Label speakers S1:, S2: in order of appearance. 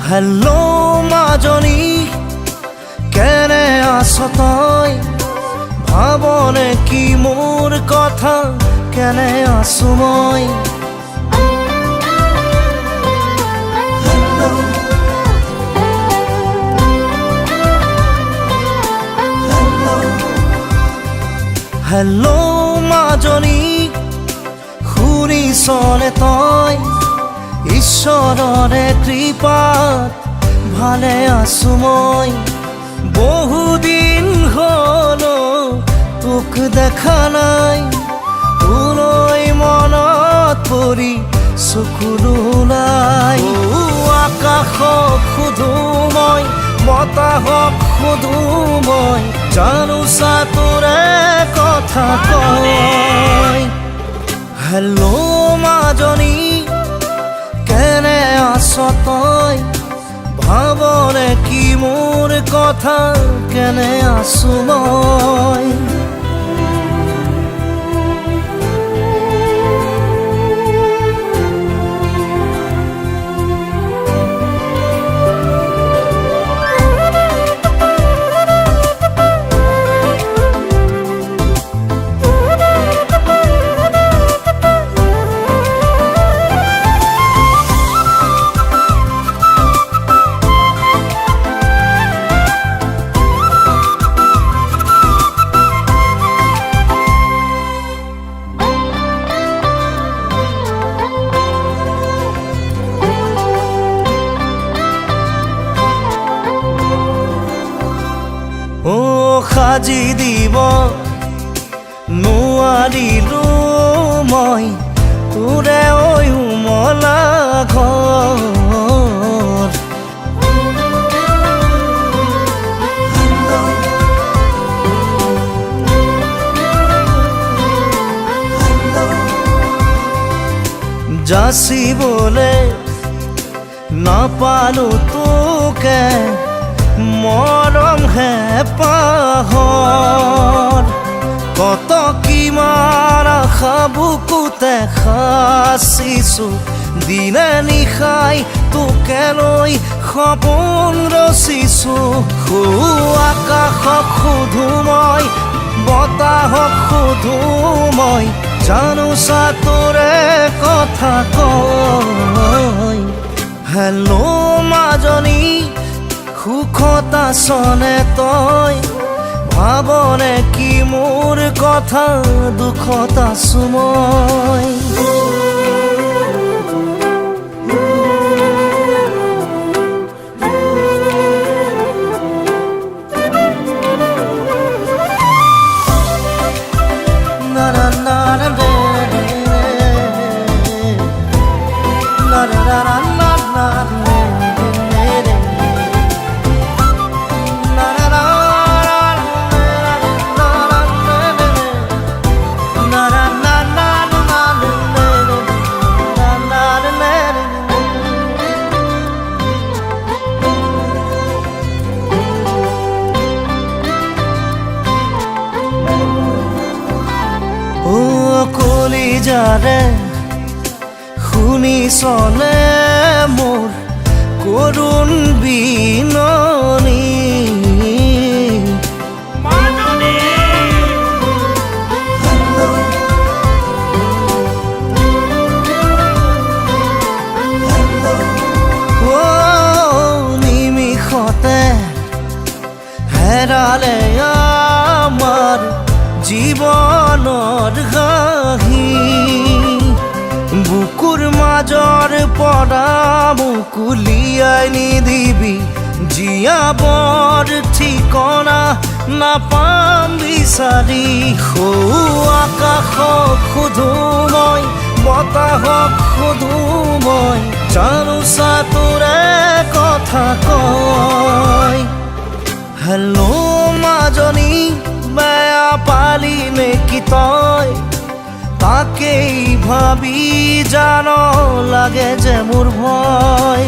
S1: Hello মাজনী, কেনে আছ তই? ভাবনে কি মোৰ কথা, কেনে আছো মই? হেল্লো মাজনী, শুনিছনে তই? ঈশ্বৰৰে কৃপাত ভালে আছো মই। বহুদিন হল তোক দেখা নাই, তোলৈ মনত পৰি চকুলো ওলাই। আকাশক সোধো মই, বতাহক সোধো মই, জানোচা তোৰে কথা কয়। হেল্লো মাজনী, কেনে আছ তই? ভাবনে কি মোৰ কথা, কেনে আছো মই? সাজি দিব নোৱাৰিলো মই তোৰে ঐ উমলা ঘৰ। যাচিবলে নাপালো তোকে, মৰম হে পাহৰ। কত কিমান আশা বুকুতে সাচিছো, দিনে নিশাই তোকে লৈ সপোন ৰচিছো। আকাশক সোধো মই, বতাহক সোধো মই, জানোচা তোৰে কথা কয়। হেল্লো মাজনী, সুখত আছনে তই? ভাবনে কি মোৰ কথা, দুখত আছো মই। কলিজাৰে শুনিছনে মোৰ কৰুণ বিননি? নিমিষতে হেৰালে আমাৰ জীৱনৰ ঘাঁহি, বুকুৰ মাজৰ পৰা মুকুলিয়াই নিদিবি, জীয়াবৰ ঠিকনা নাপাম বিচাৰি। আকাশক সোধো মই, বতাহক সোধো মই, জানোচা তোৰে কথা কয়। হেল্লো মাজনী, বেয়া পালি নেকি তই? তাকেই ভাবি জান লাগে যে মোৰ ভয়।